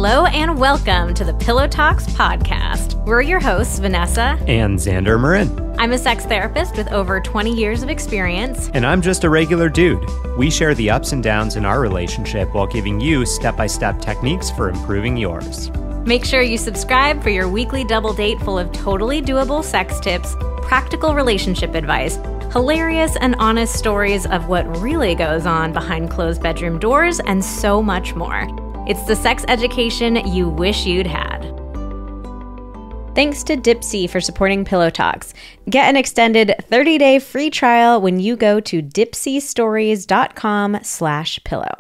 Hello and welcome to the Pillow Talks podcast. We're your hosts, Vanessa and Xander Marin. I'm a sex therapist with over 20 years of experience. And I'm just a regular dude. We share the ups and downs in our relationship while giving you step-by-step techniques for improving yours. Make sure you subscribe for your weekly double date full of totally doable sex tips, practical relationship advice, hilarious and honest stories of what really goes on behind closed bedroom doors, and so much more. It's the sex education you wish you'd had. Thanks to Dipsea for supporting Pillow Talks. Get an extended 30-day free trial when you go to dipseastories.com/pillow.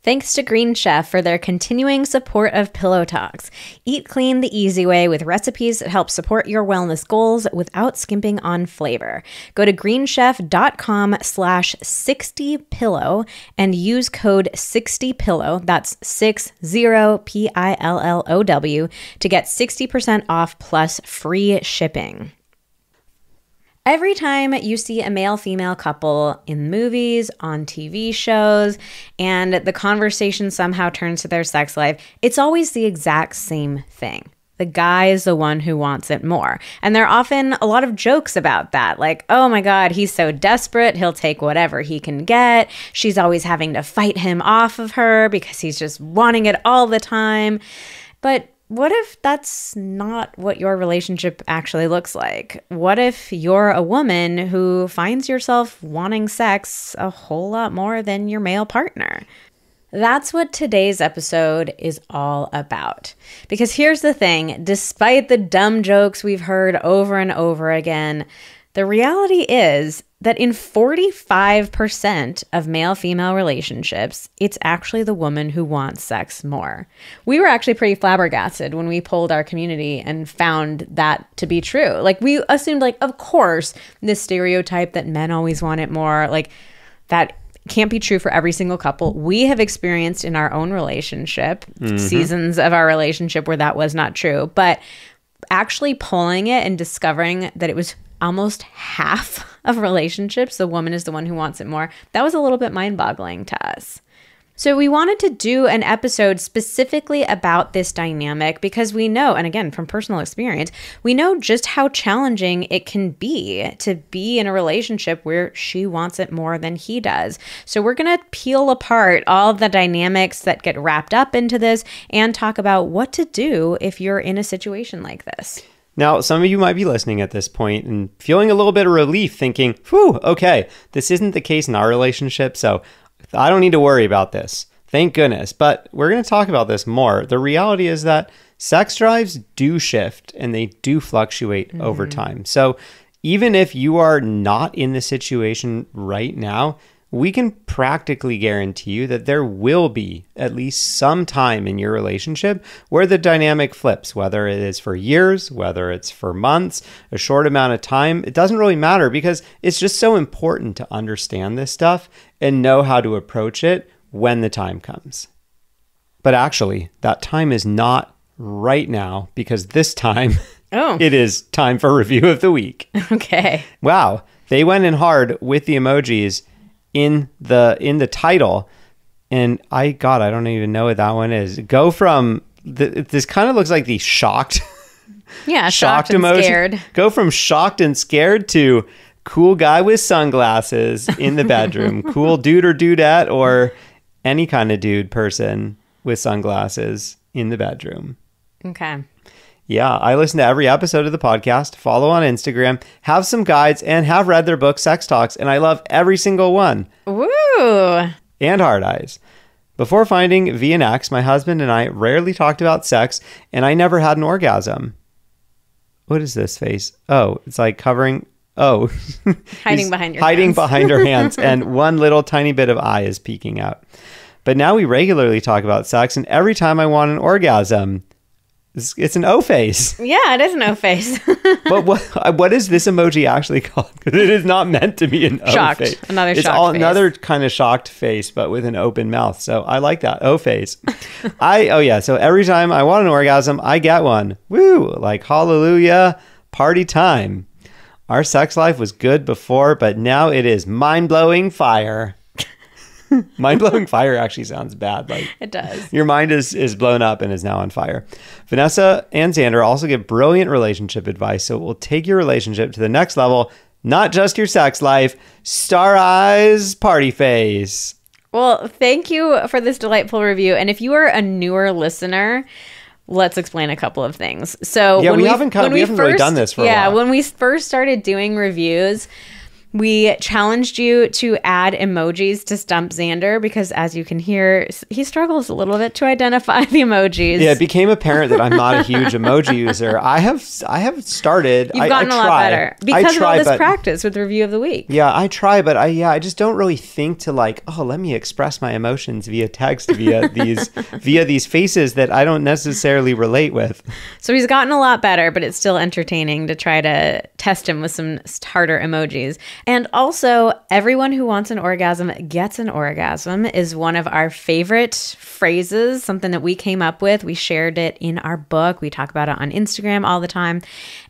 Thanks to Green Chef for their continuing support of Pillow Talks. Eat clean the easy way with recipes that help support your wellness goals without skimping on flavor. Go to greenchef.com/60pillow and use code 60pillow, that's 60PILLOW, to get 60% off plus free shipping. Every time you see a male-female couple in movies, on TV shows, and the conversation somehow turns to their sex life, it's always the exact same thing. The guy is the one who wants it more. And there are often a lot of jokes about that. Like, oh my God, he's so desperate, he'll take whatever he can get. She's always having to fight him off of her because he's just wanting it all the time. But what if that's not what your relationship actually looks like? What if you're a woman who finds yourself wanting sex a whole lot more than your male partner? That's what today's episode is all about. Because here's the thing, despite the dumb jokes we've heard over and over again, the reality is that in 45% of male-female relationships, it's actually the woman who wants sex more. We were actually pretty flabbergasted when we polled our community and found that to be true. Like, we assumed, like, of course, this stereotype that men always want it more, like, that can't be true for every single couple. We have experienced in our own relationship seasons of our relationship where that was not true. But actually polling it and discovering that it was almost half of relationships, the woman is the one who wants it more, that was a little bit mind-boggling to us. So we wanted to do an episode specifically about this dynamic because we know, and again, from personal experience, we know just how challenging it can be to be in a relationship where she wants it more than he does. So we're going to peel apart all the dynamics that get wrapped up into this and talk about what to do if you're in a situation like this. Now, some of you might be listening at this point and feeling a little bit of relief, thinking, whew, okay, this isn't the case in our relationship, so I don't need to worry about this. Thank goodness. But we're going to talk about this more. The reality is that sex drives do shift and they do fluctuate over time. So even if you are not in the situation right now, we can practically guarantee you that there will be at least some time in your relationship where the dynamic flips, whether it is for years, whether it's for months, a short amount of time. It doesn't really matter because it's just so important to understand this stuff and know how to approach it when the time comes. But actually, that time is not right now because this time it is time for review of the week. Okay. Wow. They went in hard with the emojis in the title, and I don't even know what that one is. Go from this kind of looks like the shocked shocked and emoji. Scared. Go from shocked and scared to cool guy with sunglasses in the bedroom. Cool dude or dudette or any kind of dude person with sunglasses in the bedroom. Okay. Yeah, I listen to every episode of the podcast, follow on Instagram, have some guides, and have read their book, Sex Talks, and I love every single one. Woo! And Hard Eyes. Before finding V and X, my husband and I rarely talked about sex, and I never had an orgasm. What is this face? Oh, it's like covering... Oh. Hiding behind your hiding hands. behind her hands, and one little tiny bit of eye is peeking out. But now we regularly talk about sex, and every time I want an orgasm... It's an O face. Yeah, it is an O face. But what is this emoji actually called? Because it is not meant to be an shocked. O face. Another it's shocked face. Another kind of shocked face, but with an open mouth. So I like that. O face. So every time I want an orgasm, I get one. Woo! Like hallelujah, party time. Our sex life was good before, but now it is mind-blowing fire. Mind-blowing fire actually sounds bad. Like It does. your mind is blown up and is now on fire. Vanessa and Xander also give brilliant relationship advice, so it will take your relationship to the next level, not just your sex life. Star eyes, party face. Well, thank you for this delightful review. And if you are a newer listener, let's explain a couple of things. So Yeah, we haven't really done this for a while. Yeah, when we first started doing reviews, we challenged you to add emojis to stump Xander because, as you can hear, he struggles a little bit to identify the emojis. Yeah, it became apparent that I'm not a huge emoji user. I have started. You've gotten a lot better because of all this practice with Review of the Week. Yeah, I try, but I just don't really think to like, oh, let me express my emotions via text, via these faces that I don't necessarily relate with. So he's gotten a lot better, but it's still entertaining to try to test him with some harder emojis. And also, everyone who wants an orgasm gets an orgasm is one of our favorite phrases, something that we came up with. We shared it in our book. We talk about it on Instagram all the time.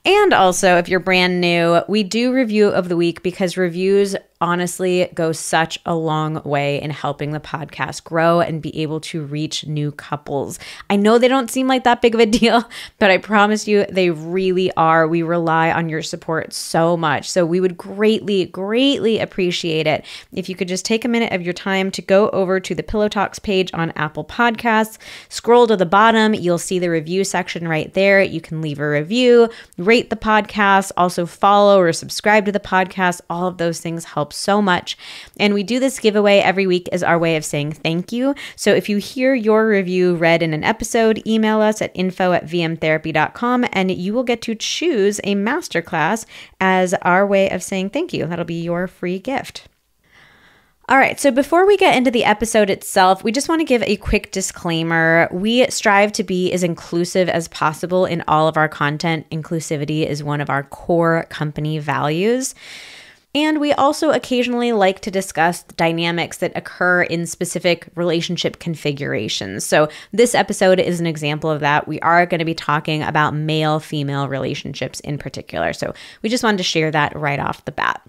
And also, if you're brand new, we do Review of the Week because reviews honestly go such a long way in helping the podcast grow and be able to reach new couples. I know they don't seem like that big of a deal, but I promise you they really are. We rely on your support so much. So we would greatly, greatly appreciate it if you could just take a minute of your time to go over to the Pillow Talks page on Apple Podcasts, scroll to the bottom, you'll see the review section right there. You can leave a review, rate the podcast, also follow or subscribe to the podcast. All of those things help so much. And we do this giveaway every week as our way of saying thank you. So if you hear your review read in an episode, email us at info@vmtherapy.com and you will get to choose a masterclass as our way of saying thank you. That'll be your free gift. All right, so before we get into the episode itself, we just want to give a quick disclaimer. We strive to be as inclusive as possible in all of our content. Inclusivity is one of our core company values. And we also occasionally like to discuss dynamics that occur in specific relationship configurations. So this episode is an example of that. We are going to be talking about male-female relationships in particular. So we just wanted to share that right off the bat.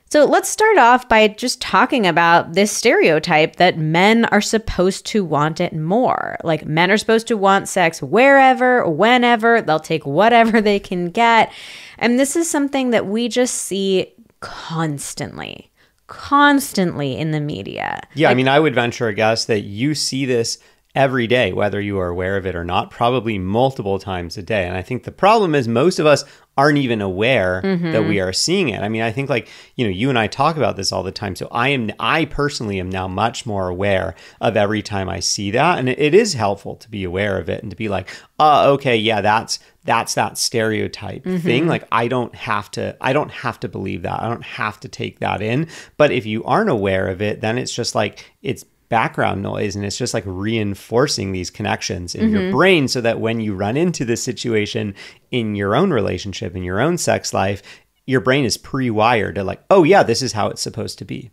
So let's start off by just talking about this stereotype that men are supposed to want it more. Like men are supposed to want sex wherever, whenever, they'll take whatever they can get. And this is something that we just see constantly in the media. Yeah, I mean, I would venture a guess that you see this every day, whether you are aware of it or not, probably multiple times a day. And I think the problem is most of us aren't even aware that we are seeing it. I mean, I think like, you and I talk about this all the time. So I personally am now much more aware of every time I see that. And it is helpful to be aware of it and to be like, okay, yeah, that's that stereotype thing. Like I don't have to believe that. I don't have to take that in. But if you aren't aware of it, then it's just like, it's background noise and it's just like reinforcing these connections in your brain so that when you run into this situation in your own relationship, in your own sex life, your brain is pre-wired to like, oh yeah, this is how it's supposed to be.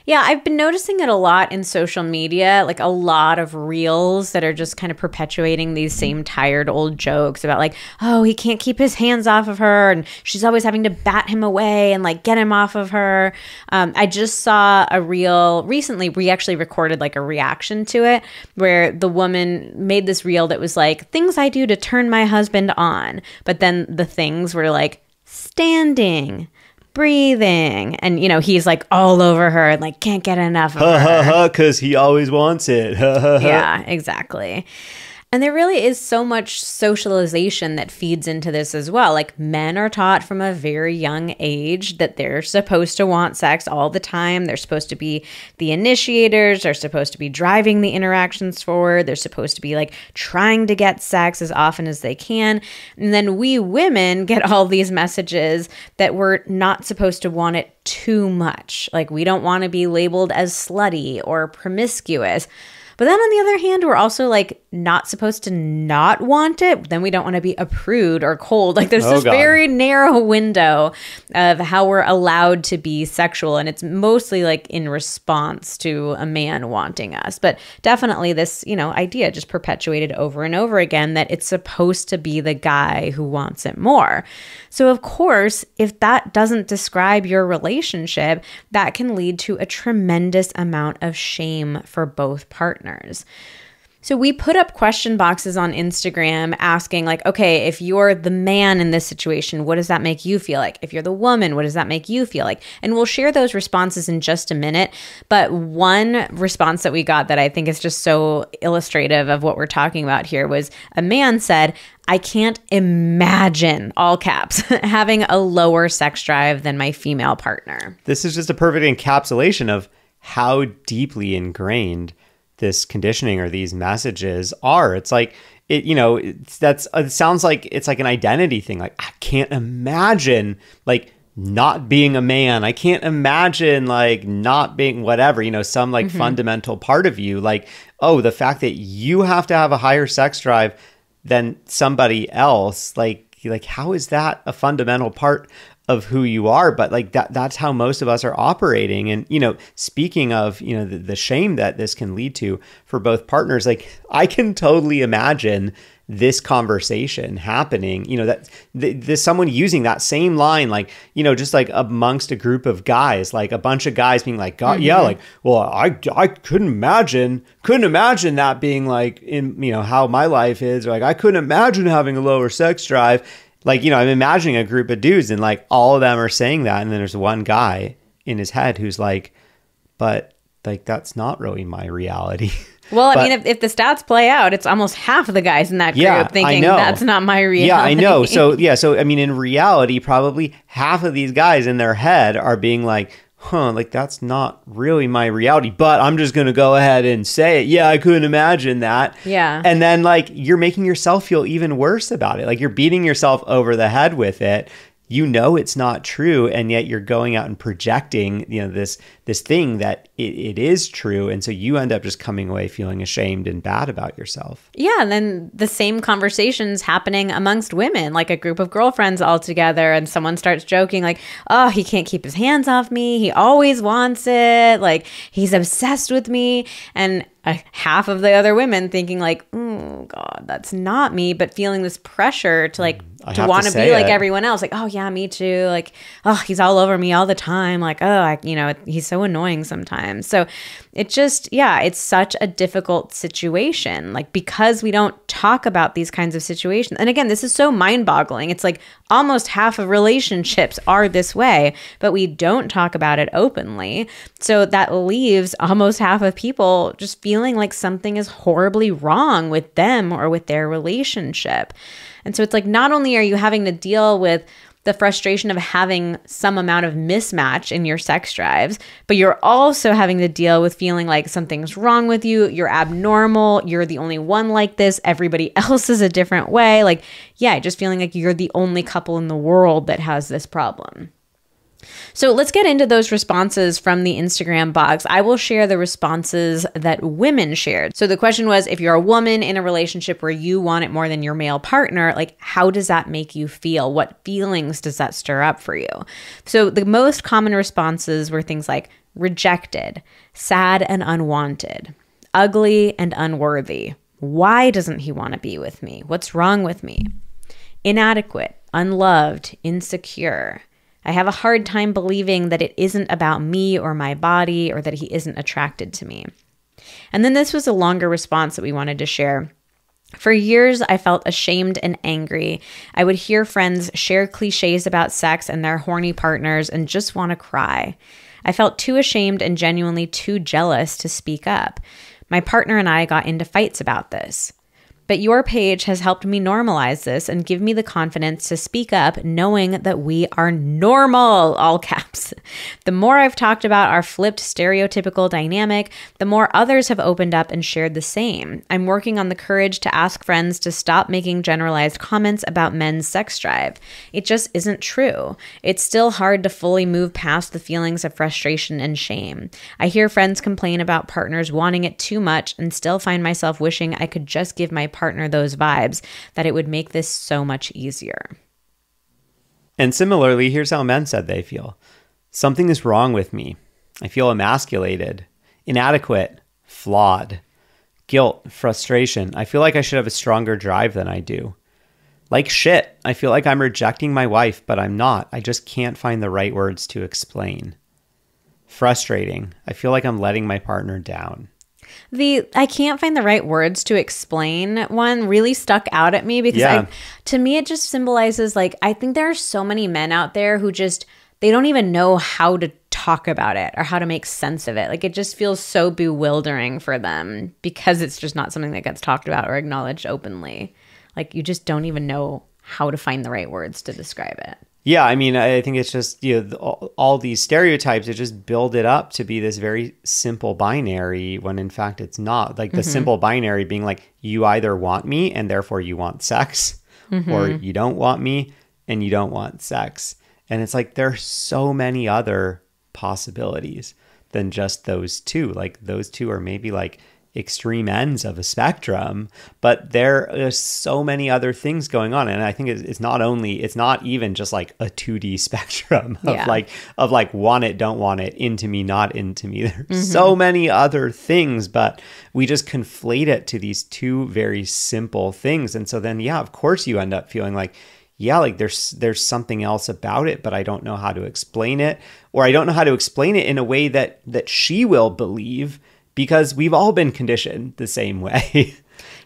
Yeah, I've been noticing it a lot in social media, like a lot of reels that are just kind of perpetuating these same tired old jokes about like, oh, he can't keep his hands off of her and she's always having to bat him away and like get him off of her. I just saw a reel recently. We actually recorded like a reaction to it where the woman made this reel that was like, things I do to turn my husband on. But then the things were like standing, breathing, and he's like all over her and like can't get enough of her because he always wants it. Yeah, exactly. And there really is so much socialization that feeds into this as well. Like men are taught from a very young age that they're supposed to want sex all the time. They're supposed to be the initiators. They're supposed to be driving the interactions forward. They're supposed to be like trying to get sex as often as they can. And then we women get all these messages that we're not supposed to want it too much. Like we don't want to be labeled as slutty or promiscuous. But then on the other hand, we're also like not supposed to not want it. Then we don't want to be a prude or cold. Like there's this very narrow window of how we're allowed to be sexual. And it's mostly like in response to a man wanting us. But definitely this, idea just perpetuated over and over again that it's supposed to be the guy who wants it more. So of course, if that doesn't describe your relationship, that can lead to a tremendous amount of shame for both partners. So we put up question boxes on Instagram asking like, okay, if you're the man in this situation, what does that make you feel like? If you're the woman, what does that make you feel like? And we'll share those responses in just a minute. But one response that we got that I think is just so illustrative of what we're talking about here was a man said, I can't imagine, all caps, having a lower sex drive than my female partner. This is just a perfect encapsulation of how deeply ingrained this conditioning or these messages are. It's like, it sounds like it's like an identity thing. Like, I can't imagine like not being a man. I can't imagine like not being whatever, some like fundamental part of you. Like, oh, the fact that you have to have a higher sex drive than somebody else, like how is that a fundamental part of who you are? But like that's how most of us are operating. And, speaking of, the shame that this can lead to for both partners, like I can totally imagine this conversation happening, that there's someone using that same line, like, just like amongst a group of guys, like a bunch of guys being like, God, yeah, like, well, I couldn't imagine that being like in, how my life is, or like, I couldn't imagine having a lower sex drive. Like, I'm imagining a group of dudes and like all of them are saying that. And then there's one guy in his head who's like, but like, that's not really my reality. Well, I mean, if the stats play out, it's almost half of the guys in that group thinking that's not my reality. Yeah, I know. So I mean, in reality, probably half of these guys in their head are being like, like that's not really my reality, but I'm just going to go ahead and say it. Yeah, I couldn't imagine that. Yeah. And then like you're making yourself feel even worse about it. Like you're beating yourself over the head with it. It's not true, and yet you're going out and projecting, this thing that it is true, and so you end up just coming away feeling ashamed and bad about yourself. Yeah, and then the same conversations happening amongst women, like a group of girlfriends all together, and someone starts joking like, oh, he can't keep his hands off me, he always wants it, like he's obsessed with me, and half of the other women thinking like, oh God, that's not me, but feeling this pressure to like to want to be like everyone else, like, oh yeah, me too, like, oh, he's all over me all the time, like, oh, he's so annoying sometimes. So it just, it's such a difficult situation, like because we don't talk about these kinds of situations. And again, this is so mind-boggling. It's like almost half of relationships are this way, but we don't talk about it openly. So that leaves almost half of people just feeling like something is horribly wrong with them or with their relationship. And so it's like, not only are you having to deal with the frustration of having some amount of mismatch in your sex drives, but you're also having to deal with feeling like something's wrong with you, you're abnormal, you're the only one like this, everybody else is a different way. Like, just feeling like you're the only couple in the world that has this problem. So let's get into those responses from the Instagram box. I will share the responses that women shared. So the question was, if you're a woman in a relationship where you want it more than your male partner, like how does that make you feel? What feelings does that stir up for you? So the most common responses were things like rejected, sad and unwanted, ugly and unworthy. Why doesn't he want to be with me? What's wrong with me? Inadequate, unloved, insecure. I have a hard time believing that it isn't about me or my body or that he isn't attracted to me. And then this was a longer response that we wanted to share. For years, I felt ashamed and angry. I would hear friends share cliches about sex and their horny partners and just want to cry. I felt too ashamed and genuinely too jealous to speak up. My partner and I got into fights about this. But your page has helped me normalize this and give me the confidence to speak up, knowing that we are normal, all caps. The more I've talked about our flipped stereotypical dynamic, the more others have opened up and shared the same. I'm working on the courage to ask friends to stop making generalized comments about men's sex drive. It just isn't true. It's still hard to fully move past the feelings of frustration and shame. I hear friends complain about partners wanting it too much and still find myself wishing I could just give my partner those vibes, that it would make this so much easier. And similarly, here's how men said they feel. Something is wrong with me. I feel emasculated, inadequate, flawed. Guilt, frustration. I feel like I should have a stronger drive than I do. Like shit, I feel like I'm rejecting my wife, but I'm not. I just can't find the right words to explain. Frustrating. I feel like I'm letting my partner down. I can't find the right words to explain one really stuck out at me because to me, it just symbolizes like, I think there are so many men out there who just, they don't even know how to talk about it or how to make sense of it. Like it just feels so bewildering for them because it's just not something that gets talked about or acknowledged openly. Like you just don't even know how to find the right words to describe it. Yeah, I mean, I think it's just, all these stereotypes that just build it up to be this very simple binary when in fact it's not. Like the simple binary being like, you either want me and therefore you want sex, or you don't want me and you don't want sex. And it's like, there are so many other possibilities than just those two. Like those two are maybe like extreme ends of a spectrum, but there are so many other things going on. And I think it's not even just like a 2D spectrum of like want it, don't want it, into me, not into me. There's so many other things, but we just conflate it to these two very simple things. And so then, of course you end up feeling like, like there's something else about it, but I don't know how to explain it, or I don't know how to explain it in a way that she will believe, because we've all been conditioned the same way.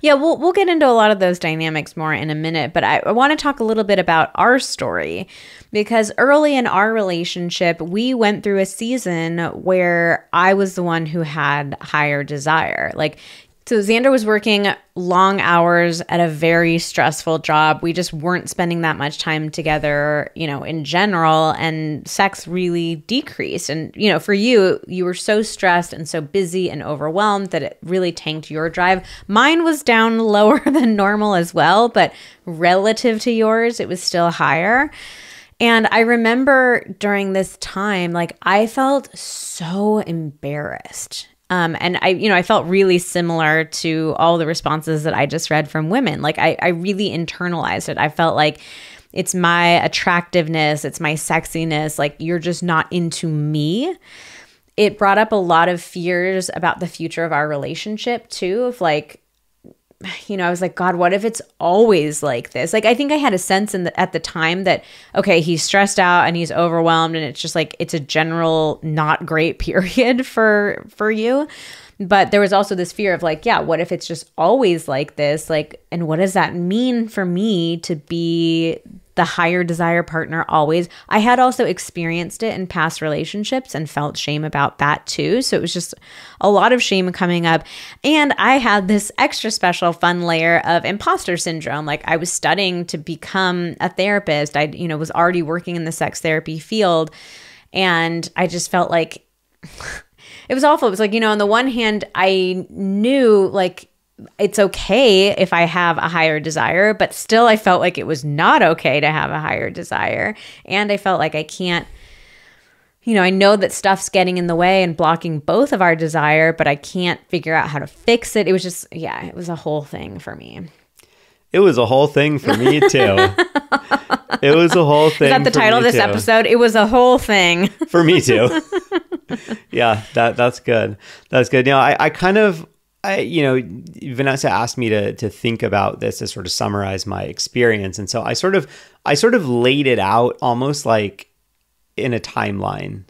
Yeah, we'll get into a lot of those dynamics more in a minute, but I want to talk a little bit about our story, because early in our relationship, we went through a season where I was the one who had higher desire. So Xander was working long hours at a very stressful job. We just weren't spending that much time together, in general, and sex really decreased. And, for you were so stressed and so busy and overwhelmed that it really tanked your drive. Mine was down lower than normal as well, but relative to yours, it was still higher. And I remember during this time, I felt so embarrassed. And I felt really similar to all the responses that I just read from women. I really internalized it. I felt like it's my attractiveness, it's my sexiness, you're just not into me. It brought up a lot of fears about the future of our relationship too, of I was like, God, what if it's always like this? I think I had a sense at the time that, okay, he's stressed out and he's overwhelmed and it's just it's a general not great period for you. But there was also this fear of what if it's just always like this? And what does that mean for me to be the higher desire partner always? I had also experienced it in past relationships and felt shame about that too. So it was just a lot of shame coming up. And I had this extra special fun layer of imposter syndrome. I was studying to become a therapist. I, was already working in the sex therapy field. And I just felt like it was awful. It was on the one hand, I knew it's okay if I have a higher desire, but still I felt like it was not okay to have a higher desire. And I felt like I can't, I know that stuff's getting in the way and blocking both of our desire, but I can't figure out how to fix it. It was just, it was a whole thing for me. It was a whole thing for me too. It was a whole thing. Is that the title of this episode? It was a whole thing. For me too. Yeah, that's good. That's good. Vanessa asked me to think about this to sort of summarize my experience. And so I sort of laid it out almost like in a timeline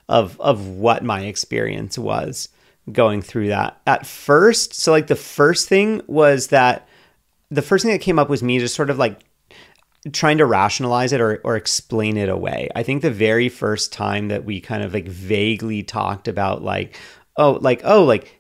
of what my experience was going through that at first. So the first thing that came up was me just sort of trying to rationalize it or explain it away. I think the very first time that we kind of vaguely talked about like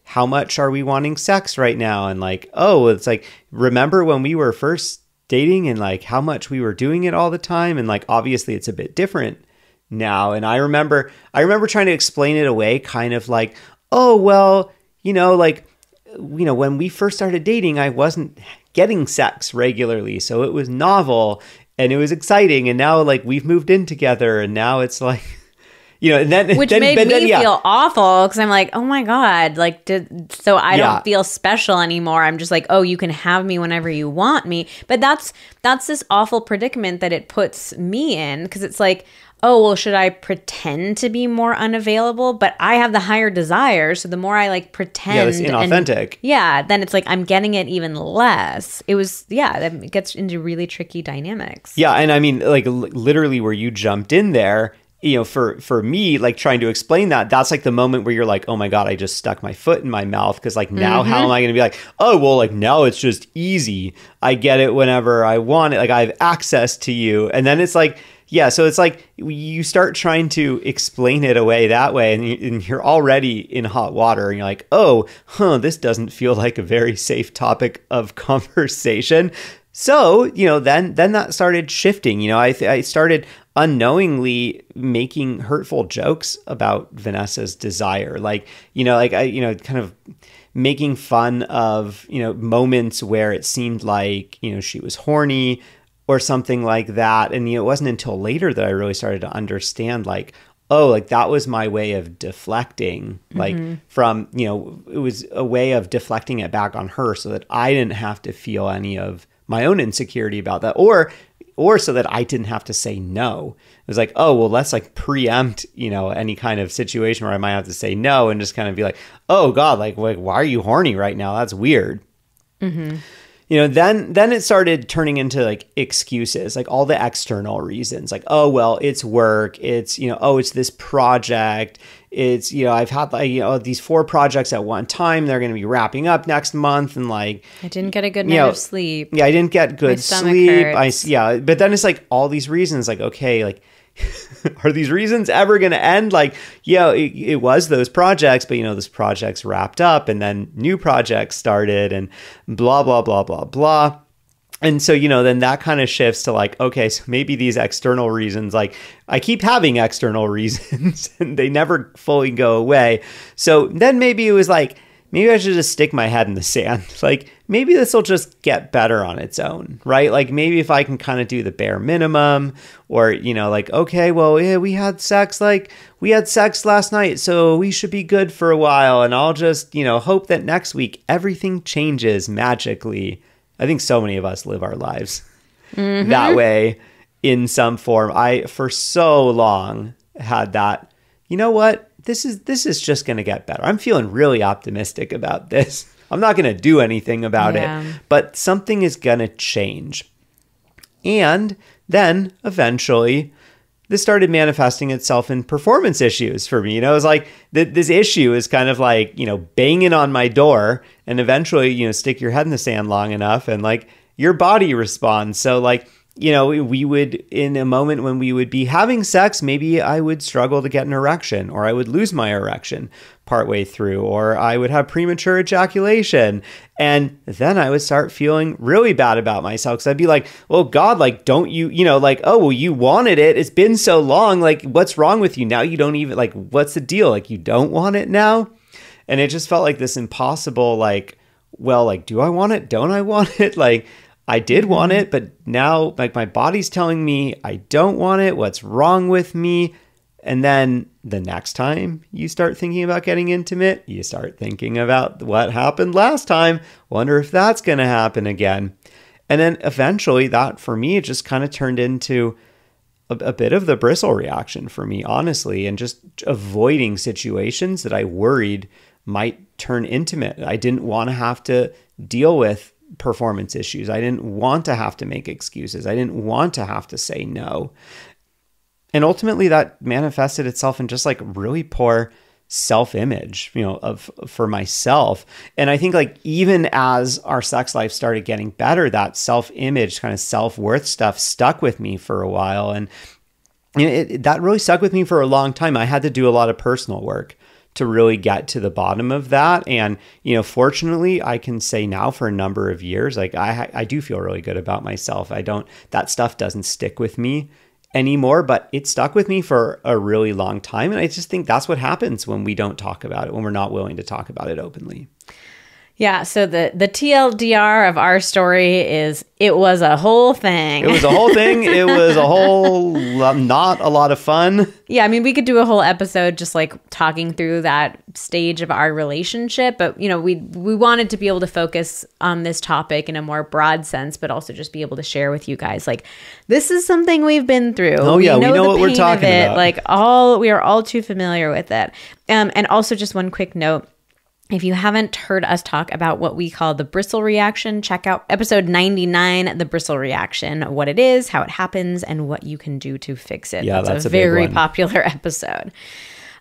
how much are we wanting sex right now? And like, oh, it's like, remember when we were first dating and like how much we were doing it all the time? And like, obviously it's a bit different now. And I remember trying to explain it away, kind of like, oh, well, like, when we first started dating, I wasn't getting sex regularly. So it was novel and it was exciting. And now like we've moved in together and now it's like, and then which made me feel awful because I'm like, oh my God, like, so I don't feel special anymore. I'm just like, oh, you can have me whenever you want me. But that's this awful predicament that it puts me in, because it's like, oh, well, should I pretend to be more unavailable? But I have the higher desire. So the more I like pretend. Yeah, that's inauthentic. Then it's like I'm getting it even less. It gets into really tricky dynamics. Yeah. And I mean, like literally where you jumped in there, for me, like trying to explain that's like the moment where you're like, oh my God, I just stuck my foot in my mouth. Cause like now how am I going to be like, oh, well, like now it's just easy. I get it whenever I want it. Like I have access to you. And then it's like, yeah, so it's like you start trying to explain it away that way, and you're already in hot water, and you're like, oh, this doesn't feel like a very safe topic of conversation. So, then that started shifting. I started unknowingly making hurtful jokes about Vanessa's desire, kind of making fun of, moments where it seemed like, she was horny or something like that. And it wasn't until later that I really started to understand, like, oh, like that was my way of deflecting, like from, it was a way of deflecting it back on her so that I didn't have to feel any of my own insecurity about that, or so that I didn't have to say no. It was like, oh, well, let's like preempt, any kind of situation where I might have to say no, and just kind of be like, oh God, like why are you horny right now? That's weird. Then it started turning into like excuses, like all the external reasons, like, oh, well, it's work. It's, it's this project. It's, I've had like, these 4 projects at one time. They're going to be wrapping up next month. And like, I didn't get a good night of sleep. Yeah, I didn't get good sleep. But then it's like all these reasons, like, okay, like, are these reasons ever going to end? Like, it was those projects, but those projects wrapped up and then new projects started and blah, blah, blah, blah, blah. And so, then that kind of shifts to like, okay, so maybe these external reasons, like I keep having external reasons and they never fully go away. So then maybe it was like, maybe I should just stick my head in the sand. Like maybe this will just get better on its own, right? Like maybe if I can kind of do the bare minimum, or, like, okay, well, yeah, we had sex last night, so we should be good for a while. And I'll just, hope that next week everything changes magically. I think so many of us live our lives that way in some form. I, for so long, had that, you know what? This is just going to get better. I'm feeling really optimistic about this. I'm not going to do anything about it, but something is going to change. And then eventually this started manifesting itself in performance issues for me. It was like this issue is kind of like, banging on my door, and eventually, stick your head in the sand long enough and like your body responds. So like, we would, in a moment when we would be having sex, maybe I would struggle to get an erection, or I would lose my erection partway through, or I would have premature ejaculation. And then I would start feeling really bad about myself, because I'd be like, well, God, like, don't you, like, oh, well, you wanted it. It's been so long. Like, what's wrong with you? Now you don't even, like, what's the deal? Like, you don't want it now? And it just felt like this impossible, like, well, like, do I want it? Don't I want it? Like, I did want it, but now like my body's telling me I don't want it. What's wrong with me? And then the next time you start thinking about getting intimate, you start thinking about what happened last time. Wonder if that's going to happen again. And then eventually that, for me, it just kind of turned into a bit of the bristle reaction for me, honestly, and just avoiding situations that I worried might turn intimate. I didn't want to have to deal with performance issues. I didn't want to have to make excuses. I didn't want to have to say no. And ultimately that manifested itself in just like really poor self-image, for myself. And I think like even as our sex life started getting better, that self-image kind of self-worth stuff stuck with me for a while. And that really stuck with me for a long time. I had to do a lot of personal work to really get to the bottom of that. And, fortunately, I can say now for a number of years, like I do feel really good about myself. That stuff doesn't stick with me anymore, but it stuck with me for a really long time. And I just think that's what happens when we don't talk about it, when we're not willing to talk about it openly. Yeah, so the TLDR of our story is it was a whole thing. It was a whole thing. It was a whole not a lot of fun. Yeah, I mean, we could do a whole episode just like talking through that stage of our relationship, but we wanted to be able to focus on this topic in a more broad sense, but also just be able to share with you guys like this is something we've been through. Oh yeah, we know what we're talking about. Like we are all too familiar with it. And also just one quick note. If you haven't heard us talk about what we call the bristle reaction, check out episode 99, the bristle reaction, what it is, how it happens, and what you can do to fix it. Yeah, that's a very big one. Popular episode.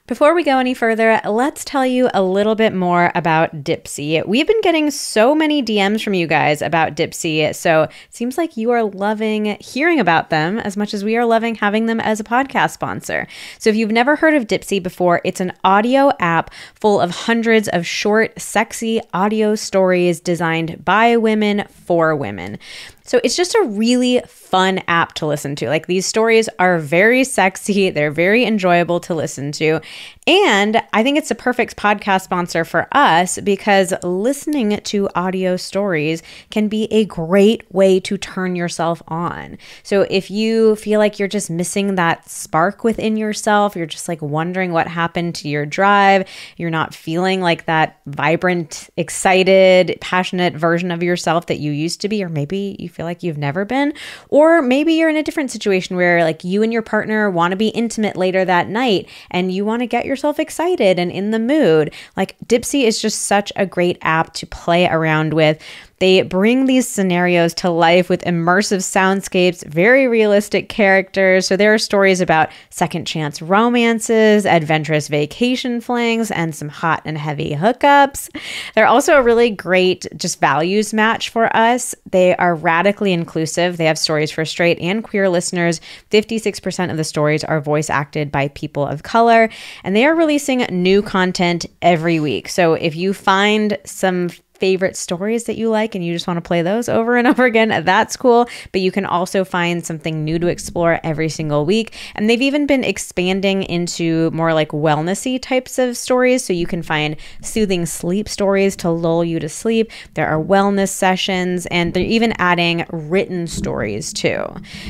Before we go any further, let's tell you a little bit more about Dipsea. We've been getting so many DMs from you guys about Dipsea, so it seems like you are loving hearing about them as much as we are loving having them as a podcast sponsor. So if you've never heard of Dipsea before, it's an audio app full of hundreds of short, sexy audio stories designed by women for women. So it's just a really fun app to listen to. Like these stories are very sexy. They're very enjoyable to listen to. And I think it's a perfect podcast sponsor for us because listening to audio stories can be a great way to turn yourself on. So if you feel like you're just missing that spark within yourself, you're just like wondering what happened to your drive, you're not feeling like that vibrant, excited, passionate version of yourself that you used to be, or maybe you feel like you've never been, or maybe you're in a different situation where like you and your partner want to be intimate later that night and you want to get yourself excited and in the mood. Like Dipsea is just such a great app to play around with. They bring these scenarios to life with immersive soundscapes, very realistic characters. So there are stories about second chance romances, adventurous vacation flings, and some hot and heavy hookups. They're also a really great just values match for us. They are radically inclusive. They have stories for straight and queer listeners. 56% of the stories are voice acted by people of color, and they are releasing new content every week. So if you find some favorite stories that you like and you just want to play those over and over again, that's cool. But you can also find something new to explore every single week. And they've even been expanding into more like wellnessy types of stories. So you can find soothing sleep stories to lull you to sleep. There are wellness sessions, and they're even adding written stories too.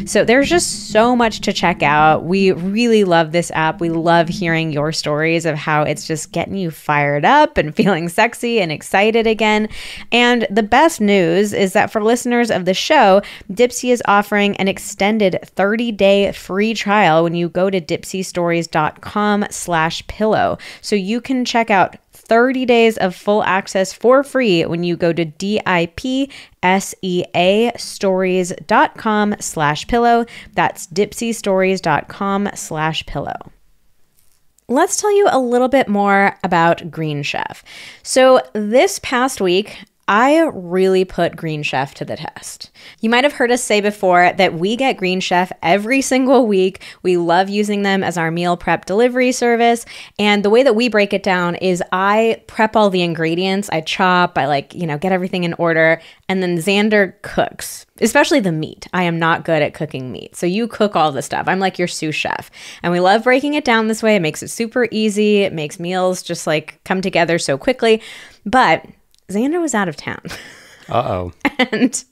So there's just so much to check out. We really love this app. We love hearing your stories of how it's just getting you fired up and feeling sexy and excited again. And the best news is that for listeners of the show, Dipsea is offering an extended 30-day free trial when you go to dipseastories.com/pillow. So you can check out 30 days of full access for free when you go to dipseastories.com/pillow. That's dipseastories.com/pillow. Let's tell you a little bit more about Green Chef. So this past week, I really put Green Chef to the test. You might have heard us say before that we get Green Chef every single week. We love using them as our meal prep delivery service. And the way that we break it down is I prep all the ingredients, I chop, I get everything in order, and then Xander cooks, especially the meat. I am not good at cooking meat. So you cook all the stuff. I'm like your sous chef. And we love breaking it down this way. It makes it super easy. It makes meals just come together so quickly. But Xander was out of town. Uh-oh. And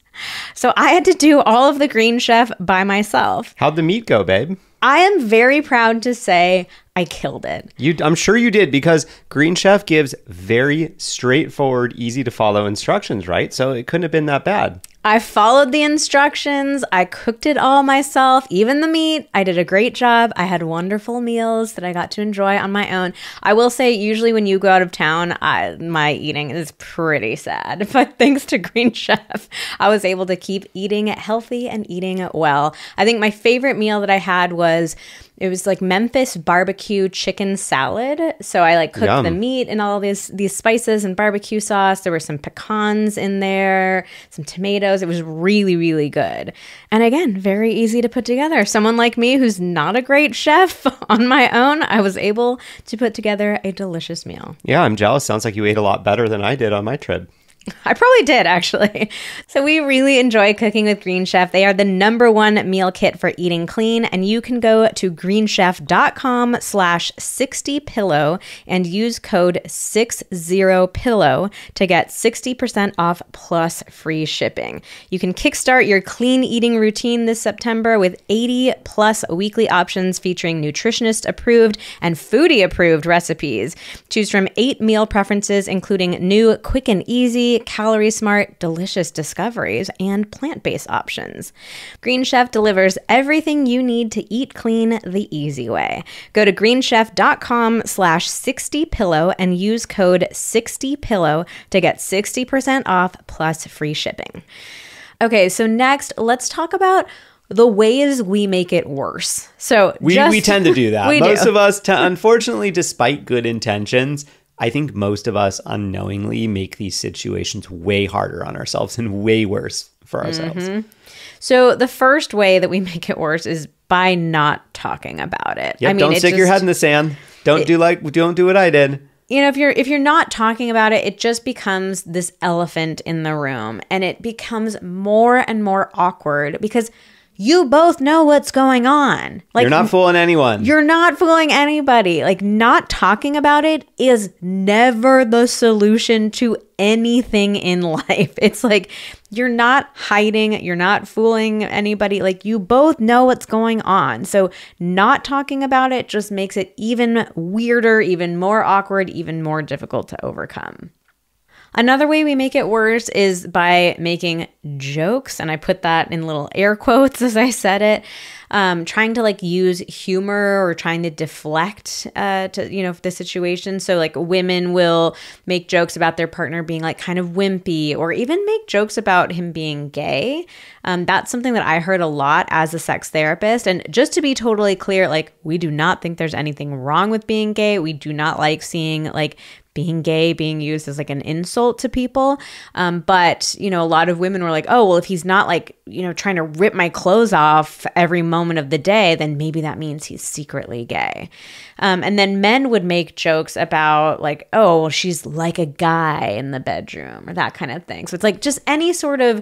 so I had to do all of the Green Chef by myself. How'd the meat go, babe? I am very proud to say I killed it. I'm sure you did, because Green Chef gives very straightforward, easy to follow instructions, right? So it couldn't have been that bad. I followed the instructions. I cooked it all myself, even the meat. I did a great job. I had wonderful meals that I got to enjoy on my own. I will say, usually when you go out of town, my eating is pretty sad. But thanks to Green Chef, I was able to keep eating healthy and eating well. I think my favorite meal that I had was It was like Memphis barbecue chicken salad. So I like cooked Yum. the meat and all these spices and barbecue sauce. There were some pecans in there, some tomatoes. It was really, really good. And again, very easy to put together. Someone like me who's not a great chef on my own, I was able to put together a delicious meal. Yeah, I'm jealous. Sounds like you ate a lot better than I did on my trip. I probably did, actually. So we really enjoy cooking with Green Chef. They are the #1 meal kit for eating clean, and you can go to greenchef.com/60pillow and use code 60pillow to get 60% off plus free shipping. You can kickstart your clean eating routine this September with 80 plus weekly options featuring nutritionist approved and foodie approved recipes. Choose from 8 meal preferences, including new quick and easy, calorie smart, delicious discoveries, and plant-based options. Green Chef delivers everything you need to eat clean the easy way. Go to greenchef.com/60pillow and use code 60pillow to get 60% off plus free shipping. Okay, so next, let's talk about the ways we make it worse. So we tend to do that. Most do. of us, unfortunately, despite good intentions, I think most of us unknowingly make these situations way harder on ourselves and way worse for ourselves. Mm-hmm. So the first way that we make it worse is by not talking about it. Yep, don't stick your head in the sand. Don't do what I did. You know, if you're not talking about it, it just becomes this elephant in the room, and it becomes more and more awkward because you both know what's going on. Like, you're not fooling anyone. You're not fooling anybody. Like, not talking about it is never the solution to anything in life. It's like you're not hiding, you're not fooling anybody. Like, you both know what's going on. So not talking about it just makes it even weirder, even more awkward, even more difficult to overcome. Another way we make it worse is by making jokes, and I put that in little air quotes as I said it, trying to like use humor or trying to deflect the situation. So like women will make jokes about their partner being like kind of wimpy, or even make jokes about him being gay. That's something that I heard a lot as a sex therapist. And just to be totally clear, like, we do not think there's anything wrong with being gay. We do not like seeing like being gay being used as like an insult to people. But, you know, a lot of women were like, oh, well, if he's not like, you know, trying to rip my clothes off every moment of the day, then maybe that means he's secretly gay. And then men would make jokes about like, oh, well, she's like a guy in the bedroom or that kind of thing. So it's like just any sort of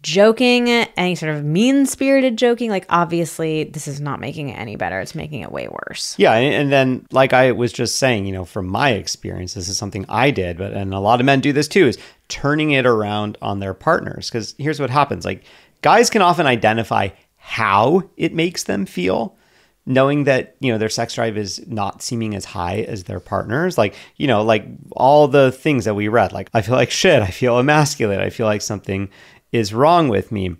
joking, any sort of mean-spirited joking, like obviously this is not making it any better. It's making it way worse. Yeah, and then like I was just saying, you know, from my experience, this is something I did, and a lot of men do this too, is turning it around on their partners. Because here's what happens. Like, guys can often identify how it makes them feel, knowing that, you know, their sex drive is not seeming as high as their partners. Like, you know, like all the things that we read, like, I feel like shit, I feel emasculated, I feel like something is wrong with me.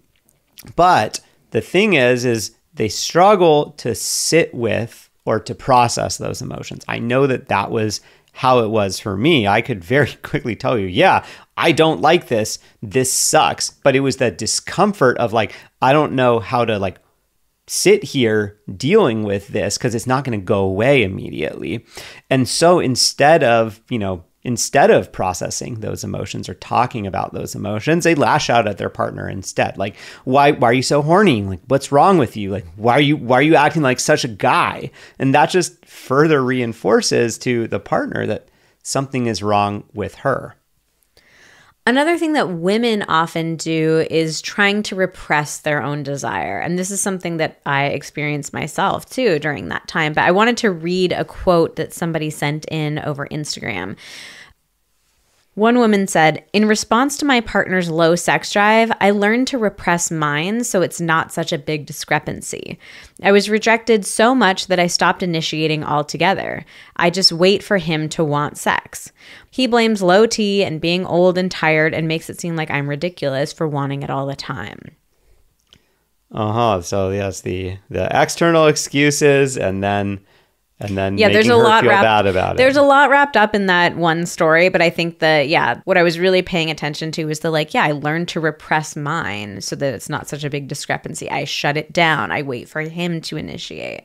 But the thing is they struggle to sit with or to process those emotions. I know that was how it was for me. I could very quickly tell you, yeah, I don't like this. This sucks. But it was that discomfort of like, I don't know how to like sit here dealing with this because it's not going to go away immediately. And so instead of processing those emotions or talking about those emotions, they lash out at their partner instead. Like, why are you so horny? Like, what's wrong with you? Like, why are you acting like such a guy? And that just further reinforces to the partner that something is wrong with her. Another thing that women often do is trying to repress their own desire. And this is something that I experienced myself too during that time. But I wanted to read a quote that somebody sent in over Instagram. One woman said, "In response to my partner's low sex drive, I learned to repress mine so it's not such a big discrepancy. I was rejected so much that I stopped initiating altogether. I just wait for him to want sex. He blames low T and being old and tired and makes it seem like I'm ridiculous for wanting it all the time." So yes, the external excuses and then and then Yeah, there's making a her lot feel wrapped, bad about it. There's a lot wrapped up in that one story, but I think that, what I was really paying attention to was I learned to repress mine so that it's not such a big discrepancy. I shut it down. I wait for him to initiate.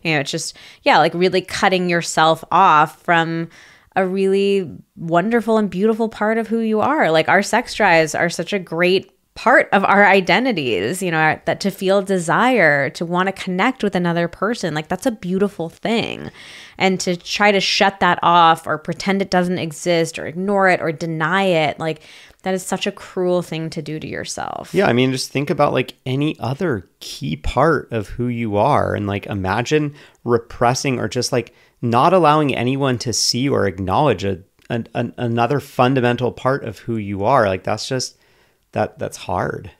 It's just, really cutting yourself off from a really wonderful and beautiful part of who you are. Like, our sex drives are such a great part of our identities, that to feel desire, to want to connect with another person, like, that's a beautiful thing. And to try to shut that off or pretend it doesn't exist or ignore it or deny it, like, that is such a cruel thing to do to yourself. Yeah, I mean, just think about like any other key part of who you are, and like imagine repressing or just like not allowing anyone to see or acknowledge another fundamental part of who you are. Like, that's just that's hard.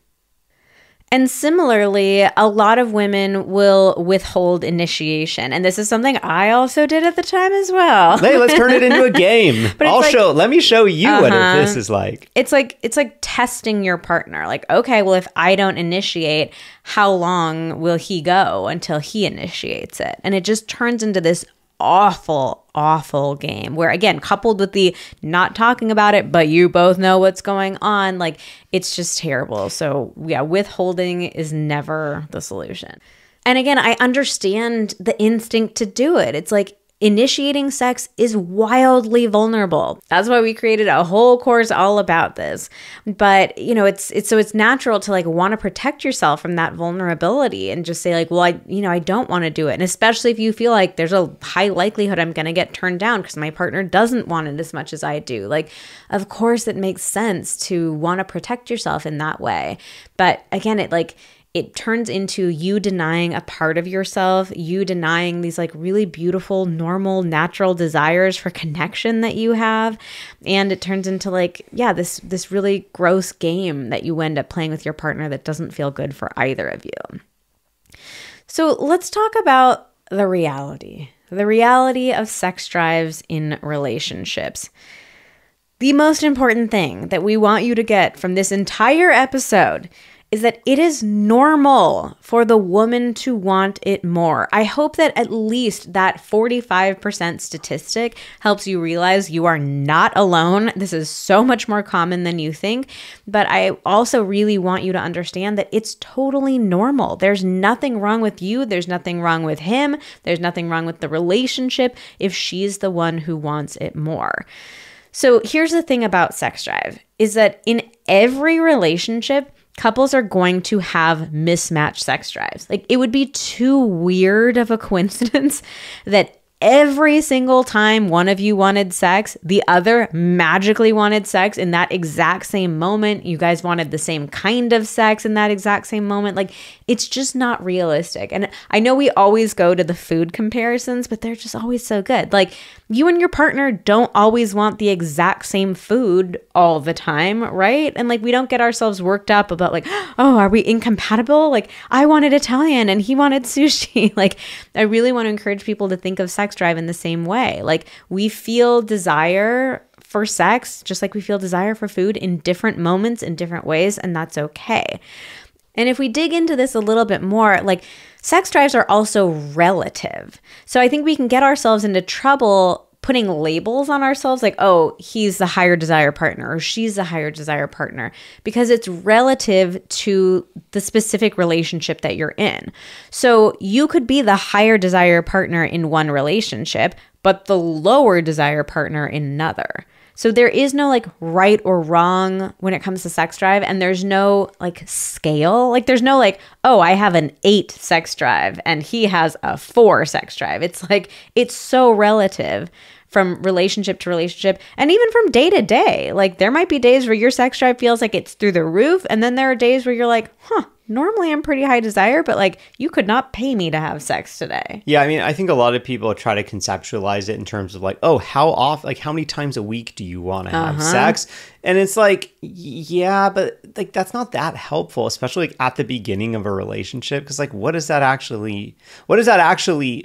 And similarly, a lot of women will withhold initiation. And this is something I also did at the time as well. Hey, let's turn it into a game. Let me show you what this is like. It's like testing your partner. Like, okay, well, if I don't initiate, how long will he go until he initiates it? And it just turns into this awful game where, again, coupled with the not talking about it, but you both know what's going on, like, it's just terrible. So withholding is never the solution. And again, I understand the instinct to do it. It's like, initiating sex is wildly vulnerable. That's why we created a whole course all about this. But, it's natural to like want to protect yourself from that vulnerability and just say like, well, I don't want to do it. And especially if you feel like there's a high likelihood I'm going to get turned down because my partner doesn't want it as much as I do. Like, of course it makes sense to want to protect yourself in that way. But again, it turns into you denying a part of yourself, you denying these like really beautiful, normal, natural desires for connection that you have. And it turns into like, this really gross game that you end up playing with your partner that doesn't feel good for either of you. So let's talk about the reality of sex drives in relationships. The most important thing that we want you to get from this entire episode is that it is normal for the woman to want it more. I hope that at least that 45% statistic helps you realize you are not alone. This is so much more common than you think. But I also really want you to understand that it's totally normal. There's nothing wrong with you. There's nothing wrong with him. There's nothing wrong with the relationship if she's the one who wants it more. So here's the thing about sex drive is that in every relationship, couples are going to have mismatched sex drives. Like, it would be too weird of a coincidence that every single time one of you wanted sex, the other magically wanted sex in that exact same moment. You guys wanted the same kind of sex in that exact same moment. Like, it's just not realistic. And I know we always go to the food comparisons, but they're just always so good. Like, you and your partner don't always want the exact same food all the time, right? And like, we don't get ourselves worked up about like, oh, are we incompatible? Like, I wanted Italian and he wanted sushi. Like, I really want to encourage people to think of sex drive in the same way. Like, we feel desire for sex just like we feel desire for food in different moments in different ways, and that's okay. And if we dig into this a little bit more, like, sex drives are also relative. So I think we can get ourselves into trouble putting labels on ourselves like, oh, he's the higher desire partner or she's the higher desire partner, because it's relative to the specific relationship that you're in. So you could be the higher desire partner in one relationship, but the lower desire partner in another. So there is no like right or wrong when it comes to sex drive, and there's no like scale. Like, there's no like, oh, I have an 8 sex drive and he has a 4 sex drive. It's like, it's so relative from relationship to relationship, and even from day to day. Like, there might be days where your sex drive feels like it's through the roof, and then there are days where you're like, normally I'm pretty high desire, but like, you could not pay me to have sex today. Yeah, I mean, I think a lot of people try to conceptualize it in terms of like, oh, how often, like, how many times a week do you want to have sex? And it's like, yeah, but like, that's not that helpful, especially like at the beginning of a relationship. Because like, what does that actually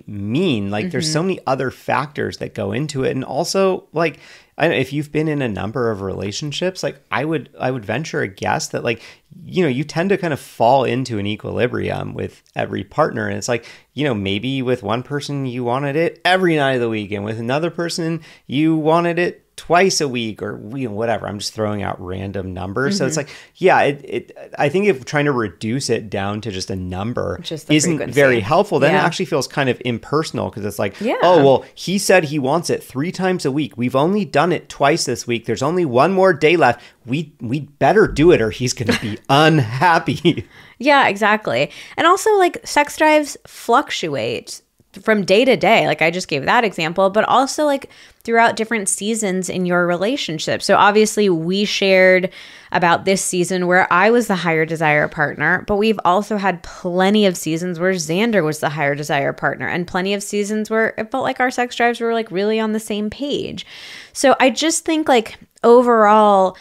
mean? Like, there's so many other factors that go into it. And also like, if you've been in a number of relationships, like I would venture a guess that like, you tend to kind of fall into an equilibrium with every partner. And it's like, maybe with one person you wanted it every night of the week, and with another person you wanted it twice a week, or whatever. I'm just throwing out random numbers. So it's like, I think if trying to reduce it down to just a number isn't very helpful, then it actually feels kind of impersonal, because it's like, oh, well, he said he wants it 3 times a week. We've only done it twice this week. There's only one more day left. We better do it or he's going to be unhappy. Yeah, exactly. And also, like, sex drives fluctuate from day to day. Like I just gave that example, but also like throughout different seasons in your relationship. So obviously we shared about this season where I was the higher desire partner, but we've also had plenty of seasons where Xander was the higher desire partner, and plenty of seasons where it felt like our sex drives were like really on the same page. So I just think like overall,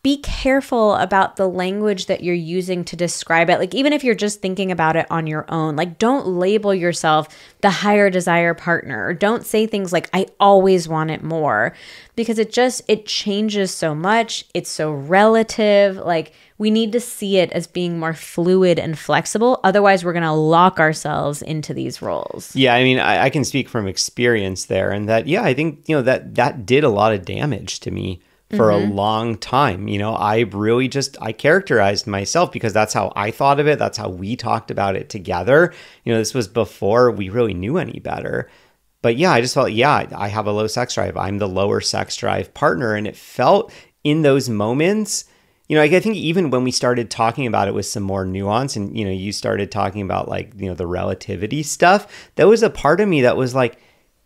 be careful about the language that you're using to describe it. Like, even if you're just thinking about it on your own, like, don't label yourself the higher desire partner, or don't say things like, I always want it more, because it changes so much. It's so relative. Like, we need to see it as being more fluid and flexible. Otherwise, we're going to lock ourselves into these roles. Yeah. I mean, I can speak from experience there, and that, I think, that did a lot of damage to me for a long time. I characterized myself because that's how I thought of it. That's how we talked about it together. This was before we really knew any better. But I just felt, I have a low sex drive. I'm the lower sex drive partner. And it felt in those moments, I think even when we started talking about it with some more nuance, and, you started talking about like, the relativity stuff, there was a part of me that was like,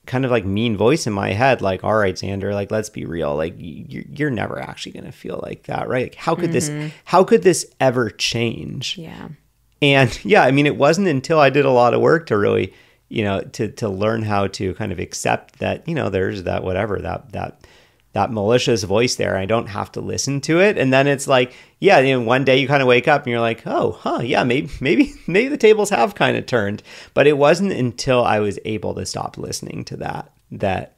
kind of like mean voice in my head, like, all right, Xander, like, let's be real. Like, you're never actually going to feel like that, right? Like, how could this ever change? Yeah. And I mean, it wasn't until I did a lot of work to really, to learn how to kind of accept that, there's that, whatever, that malicious voice there. I don't have to listen to it. And then it's like, one day you kind of wake up and you're like, maybe the tables have kind of turned. But it wasn't until I was able to stop listening to that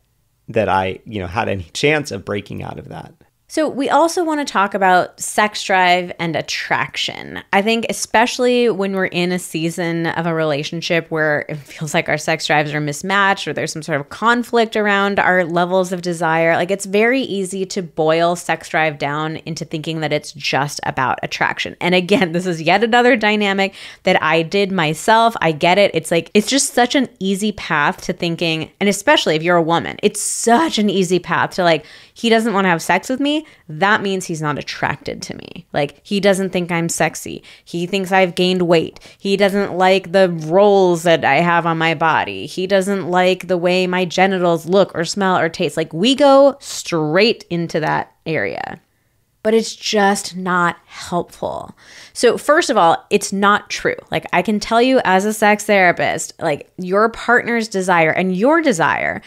I, had any chance of breaking out of that. So we also want to talk about sex drive and attraction. I think especially when we're in a season of a relationship where it feels like our sex drives are mismatched, or there's some sort of conflict around our levels of desire, like it's very easy to boil sex drive down into thinking that it's just about attraction. And again, this is yet another dynamic that I did myself. I get it. It's like, it's just such an easy path to thinking, and especially if you're a woman, it's such an easy path to like, he doesn't want to have sex with me. That means he's not attracted to me. Like, he doesn't think I'm sexy. He thinks I've gained weight. He doesn't like the rolls that I have on my body. He doesn't like the way my genitals look or smell or taste. Like, we go straight into that area. But it's just not helpful. So first of all, it's not true. Like, I can tell you as a sex therapist, like, your partner's desire and your desire,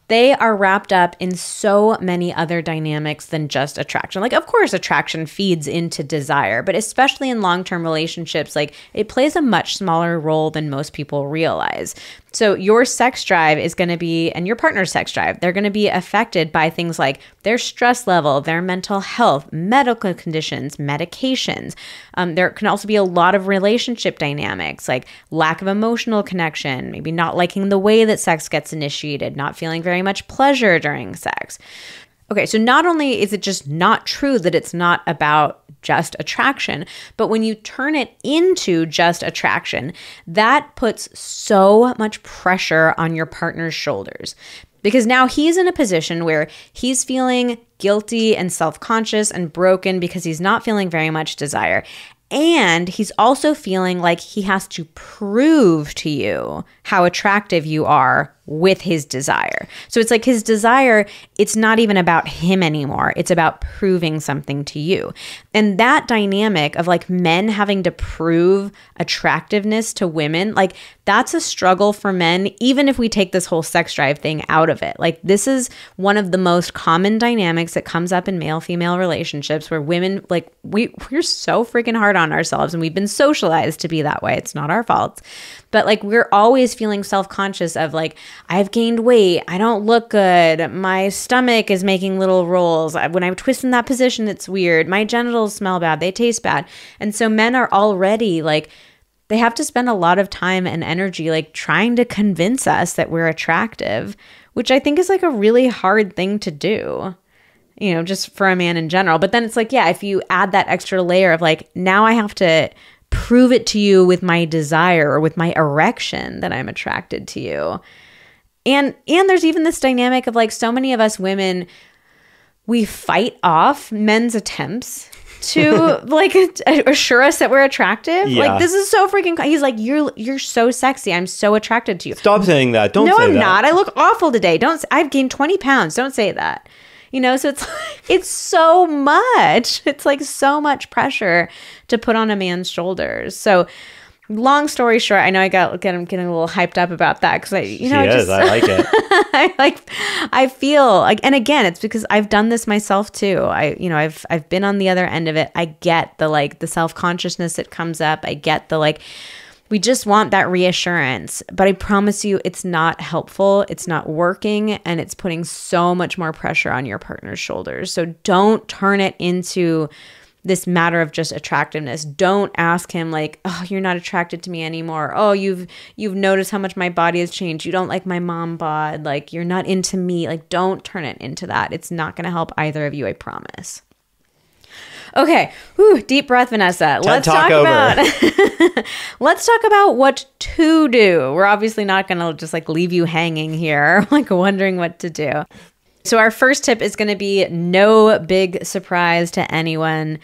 they are wrapped up in so many other dynamics than just attraction. Like, of course, attraction feeds into desire, but especially in long-term relationships, like, it plays a much smaller role than most people realize. So your sex drive is going to be, and your partner's sex drive, they're going to be affected by things like their stress level, their mental health, medical conditions, medications. There can also be a lot of relationship dynamics, like lack of emotional connection, maybe not liking the way that sex gets initiated, not feeling very much pleasure during sex. Okay, so not only is it just not true that it's not about just attraction, but when you turn it into just attraction, that puts so much pressure on your partner's shoulders. Because now he's in a position where he's feeling guilty and self-conscious and broken because he's not feeling very much desire. And he's also feeling like he has to prove to you how attractive you are with his desire. So it's like his desire, it's not even about him anymore. It's about proving something to you. And that dynamic of like men having to prove attractiveness to women, like That's a struggle for men, even if we take this whole sex drive thing out of it. Like, this is one of the most common dynamics that comes up in male-female relationships, where women, like, we're so freaking hard on ourselves, and we've been socialized to be that way. It's not our fault. But like, we're always feeling self-conscious of like, I've gained weight, I don't look good, my stomach is making little rolls, when I twist in that position, it's weird, my genitals smell bad, they taste bad. And so men are already like, they have to spend a lot of time and energy like trying to convince us that we're attractive, which I think is like a really hard thing to do, you know, just for a man in general. But then it's like, yeah, if you add that extra layer of like, now I have to prove it to you with my desire or with my erection that I'm attracted to you. And there's even this dynamic of like, so many of us women, we fight off men's attempts to like assure us that we're attractive. Yeah. Like, this is so freaking, he's like, you're so sexy, I'm so attracted to you. Stop saying that. Don't say that. No, I'm not. I look awful today. I've gained 20 pounds. Don't say that. You know, so it's so much. It's like so much pressure to put on a man's shoulders. So long story short, I know I'm getting a little hyped up about that because I like it. I feel like, and again, it's because I've done this myself too. I've been on the other end of it. I get the self-consciousness that comes up. I get we just want that reassurance, but I promise you it's not helpful. It's not working, and it's putting so much more pressure on your partner's shoulders. So don't turn it into this matter of just attractiveness. Don't ask him like, oh, you're not attracted to me anymore. Oh, you've noticed how much my body has changed. You don't like my mom bod. Like, you're not into me. Like, don't turn it into that. It's not going to help either of you, I promise. Okay, deep breath, Vanessa. Let's talk about what to do. We're obviously not going to just like leave you hanging here, like wondering what to do. So our first tip is going to be no big surprise to anyone.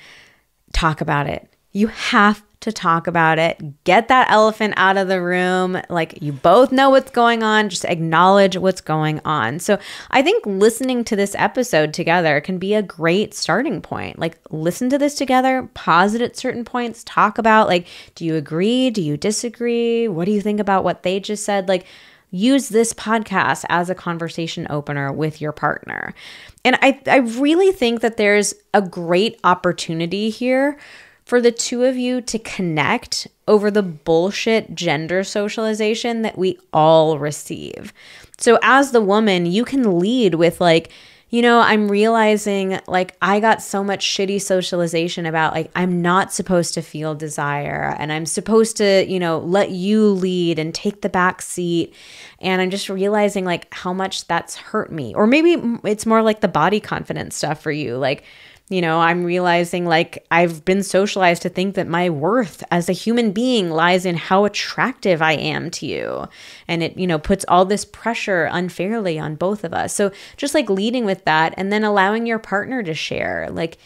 Talk about it. You have to talk about it. Get that elephant out of the room. Like, you both know what's going on. Just acknowledge what's going on. So I think listening to this episode together can be a great starting point. Like, listen to this together, pause it at certain points, talk about like, do you agree? Do you disagree? What do you think about what they just said? Like, use this podcast as a conversation opener with your partner. And I really think that there's a great opportunity here for the two of you to connect over the bullshit gender socialization that we all receive. So as the woman, you can lead with like, you know, I'm realizing like I got so much shitty socialization about like I'm not supposed to feel desire and I'm supposed to, you know, let you lead and take the back seat. And I'm just realizing like how much that's hurt me. Or maybe it's more like the body confidence stuff for you. Like, you know, I'm realizing like I've been socialized to think that my worth as a human being lies in how attractive I am to you. And it, you know, puts all this pressure unfairly on both of us. So just like leading with that and then allowing your partner to share. Like,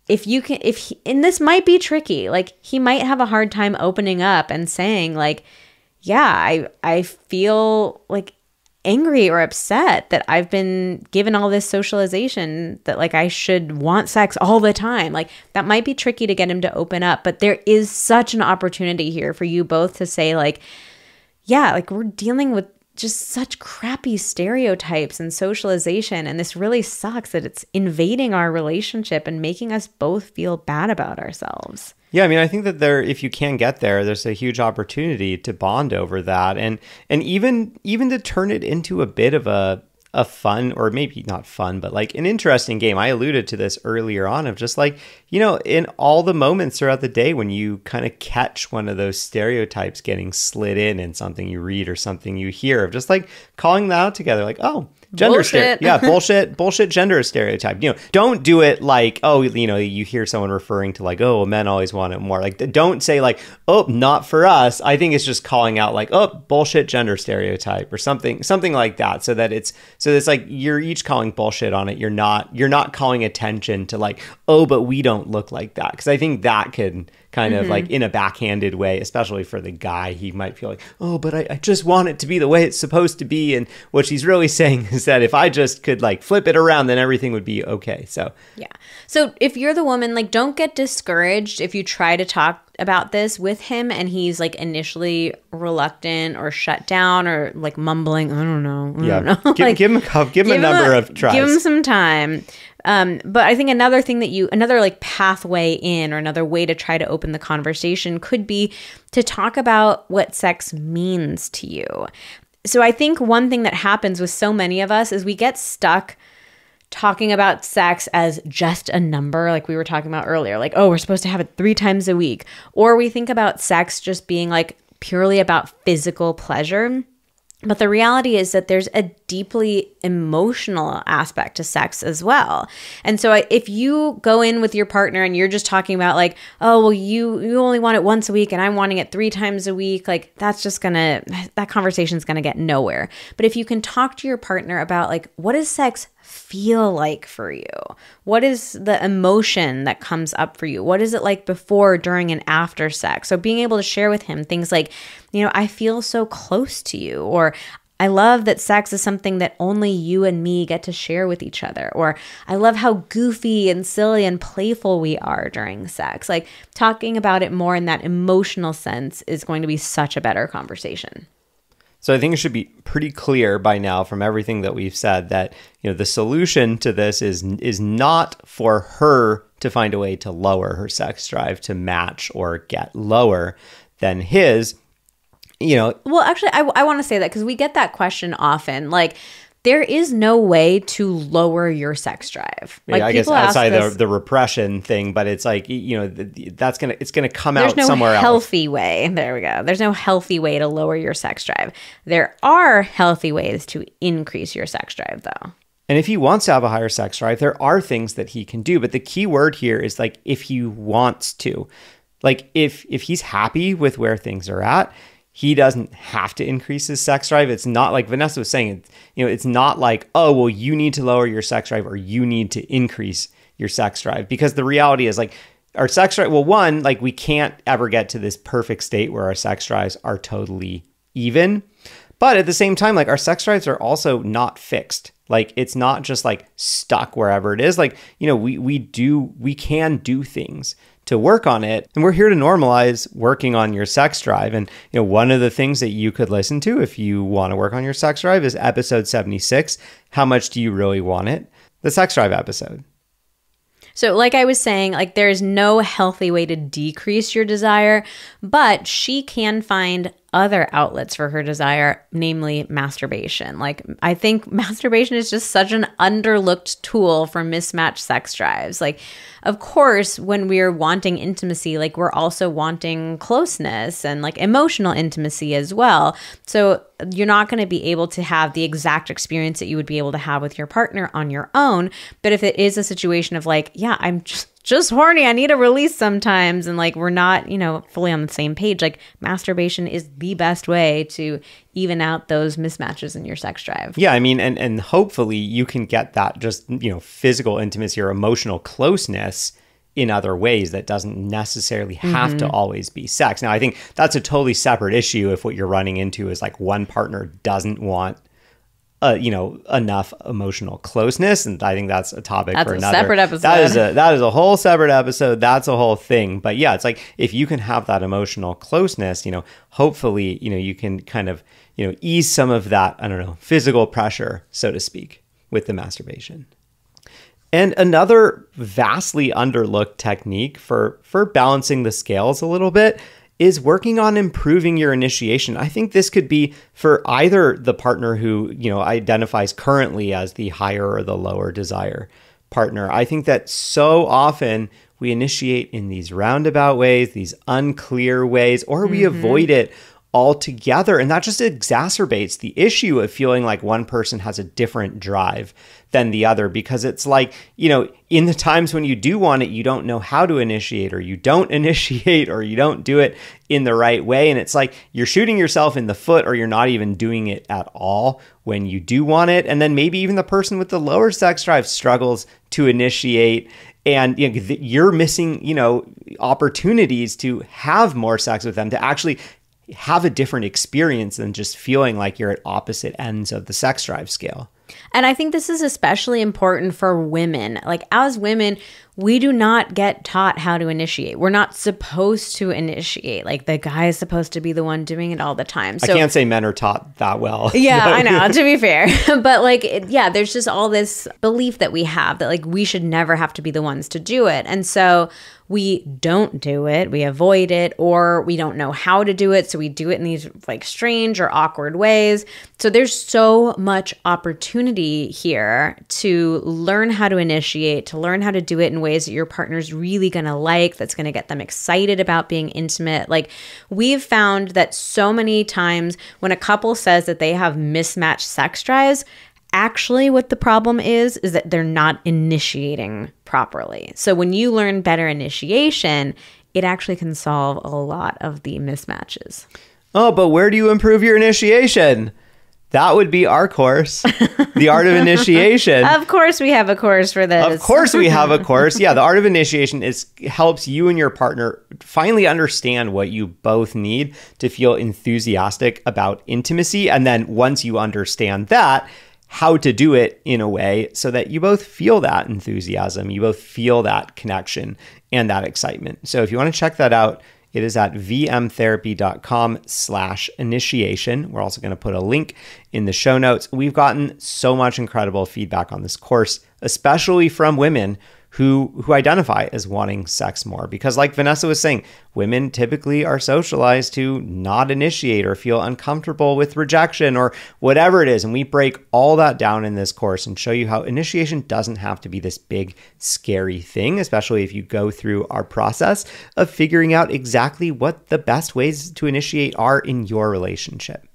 and this might be tricky, like he might have a hard time opening up and saying like, yeah, I feel like angry or upset that I've been given all this socialization that like I should want sex all the time. Like, that might be tricky to get him to open up, but there is such an opportunity here for you both to say like, yeah, like we're dealing with just such crappy stereotypes and socialization, and this really sucks that it's invading our relationship and making us both feel bad about ourselves. Yeah, I mean, I think that if you can get there's a huge opportunity to bond over that, and even to turn it into a bit of a fun, or maybe not fun, but like an interesting game. I alluded to this earlier on of just like, you know, in all the moments throughout the day when you kind of catch one of those stereotypes getting slid in something you read or something you hear, of just like calling that out together, like, oh, gender bullshit gender stereotype. You know, don't do it like, oh, you know, you hear someone referring to like, oh, men always want it more. Like, don't say like, oh, not for us. I think it's just calling out like, oh, bullshit gender stereotype or something like that. So it's like you're each calling bullshit on it. You're not calling attention to like, oh, but we don't look like that. Because I think that can kind of like in a backhanded way, especially for the guy, he might feel like, oh, but I just want it to be the way it's supposed to be. And what she's really saying is that if I just could like flip it around, then everything would be okay. So, yeah. So if you're the woman, like, don't get discouraged if you try to talk about this with him and he's like initially reluctant or shut down or like mumbling, I don't know. Give him a number of tries. Give him some time. But I think another like pathway in or another way to try to open the conversation could be to talk about what sex means to you. So I think one thing that happens with so many of us is we get stuck talking about sex as just a number, like we were talking about earlier, like, oh, we're supposed to have it 3 times a week. Or we think about sex just being like purely about physical pleasure. But the reality is that there's a deeply emotional aspect to sex as well. And so if you go in with your partner and you're just talking about like, oh, well, you only want it once a week and I'm wanting it 3 times a week, like that conversation's gonna get nowhere. But if you can talk to your partner about like, what does sex feel like for you? What is the emotion that comes up for you? What is it like before, during, and after sex? So being able to share with him things like, I feel so close to you, or I love that sex is something that only you and me get to share with each other, or I love how goofy and silly and playful we are during sex. Like talking about it more in that emotional sense is going to be such a better conversation. So I think it should be pretty clear by now from everything that we've said that, the solution to this is not for her to find a way to lower her sex drive to match or get lower than his, Well, actually, I want to say that because we get that question often. Like, there is no way to lower your sex drive. Like, I guess outside the repression thing, but it's like, it's gonna come out somewhere else. There's no healthy way. There we go. There's no healthy way to lower your sex drive. There are healthy ways to increase your sex drive, though. And if he wants to have a higher sex drive, there are things that he can do. But the key word here is like, if he wants to, like if he's happy with where things are at, he doesn't have to increase his sex drive. It's not like Vanessa was saying, it's not like, oh, well, you need to lower your sex drive or you need to increase your sex drive. Because the reality is like our sex drive, well, one, like we can't ever get to this perfect state where our sex drives are totally even. But at the same time, like our sex drives are also not fixed. Like it's not just like stuck wherever it is. Like, we can do things to work on it. And we're here to normalize working on your sex drive. And, one of the things that you could listen to if you want to work on your sex drive is episode 76, How Much Do You Really Want It? The sex drive episode. So like I was saying, like there's no healthy way to decrease your desire, but she can find other outlets for her desire, namely masturbation. Like I think masturbation is just such an underlooked tool for mismatched sex drives. Like, of course, when we're wanting intimacy, like we're also wanting closeness and like emotional intimacy as well. So you're not going to be able to have the exact experience that you would be able to have with your partner on your own. But if it is a situation of like, yeah, I'm just horny, I need a release sometimes, and like we're not, fully on the same page, like masturbation is the best way to even out those mismatches in your sex drive. Yeah, I mean, and hopefully you can get that just, physical intimacy or emotional closeness in other ways that doesn't necessarily have to always be sex. Now, I think that's a totally separate issue if what you're running into is like one partner doesn't want enough emotional closeness. And I think that's a topic for another separate episode. That is a whole separate episode. That's a whole thing. But yeah, it's like, if you can have that emotional closeness, hopefully, you can kind of, ease some of that, I don't know, physical pressure, so to speak, with the masturbation. And another vastly underlooked technique for balancing the scales a little bit is working on improving your initiation. I think this could be for either the partner who, identifies currently as the higher or the lower desire partner. I think that so often we initiate in these roundabout ways, these unclear ways, or we avoid it altogether. And that just exacerbates the issue of feeling like one person has a different drive than the other, because it's like, in the times when you do want it, you don't know how to initiate, or you don't initiate, or you don't do it in the right way. And it's like you're shooting yourself in the foot, or you're not even doing it at all when you do want it. And then maybe even the person with the lower sex drive struggles to initiate, and you're missing, opportunities to have more sex with them, to actually have a different experience than just feeling like you're at opposite ends of the sex drive scale. And I think this is especially important for women. Like, as women, we do not get taught how to initiate. We're not supposed to initiate. Like, the guy is supposed to be the one doing it all the time. So, I can't say men are taught that well. Yeah, I know, to be fair. But like, yeah, there's just all this belief that we have that like we should never have to be the ones to do it. And so we don't do it, we avoid it, or we don't know how to do it. So we do it in these like strange or awkward ways. So there's so much opportunity here to learn how to initiate, to learn how to do it in ways that your partner's really going to like, that's going to get them excited about being intimate. Like, we've found that so many times when a couple says that they have mismatched sex drives, actually what the problem is that they're not initiating properly. So when you learn better initiation, it actually can solve a lot of the mismatches. Oh, but where do you improve your initiation? That would be our course, The Art of Initiation. Of course we have a course for this. Of course we have a course. Yeah, The Art of Initiation helps you and your partner finally understand what you both need to feel enthusiastic about intimacy. And then once you understand that, how to do it in a way so that you both feel that enthusiasm, you both feel that connection and that excitement. So if you want to check that out, it is at vmtherapy.com/initiation. We're also going to put a link in the show notes. We've gotten so much incredible feedback on this course, especially from women who identify as wanting sex more. Because like Vanessa was saying, women typically are socialized to not initiate or feel uncomfortable with rejection or whatever it is. And we break all that down in this course and show you how initiation doesn't have to be this big, scary thing, especially if you go through our process of figuring out exactly what the best ways to initiate are in your relationship.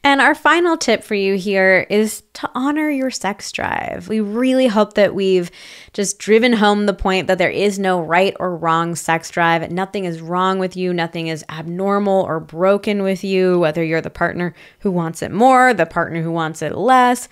And our final tip for you here is to honor your sex drive. We really hope that we've just driven home the point that there is no right or wrong sex drive. Nothing is wrong with you. Nothing is abnormal or broken with you, whether you're the partner who wants it more, the partner who wants it less,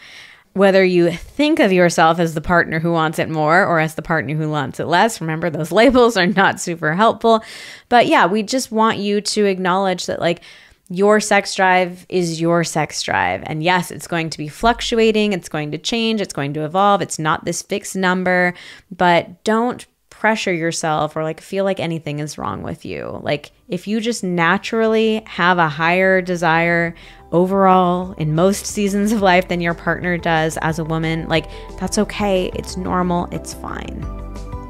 whether you think of yourself as the partner who wants it more or as the partner who wants it less. Remember, those labels are not super helpful. But yeah, we just want you to acknowledge that like, your sex drive is your sex drive. And yes, it's going to be fluctuating. It's going to change. It's going to evolve. It's not this fixed number, but don't pressure yourself or like feel like anything is wrong with you. Like, if you just naturally have a higher desire overall in most seasons of life than your partner does as a woman, like, that's okay. It's normal. It's fine.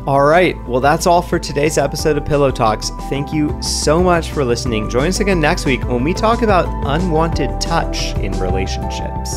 All right. Well, that's all for today's episode of Pillow Talks. Thank you so much for listening. Join us again next week when we talk about unwanted touch in relationships.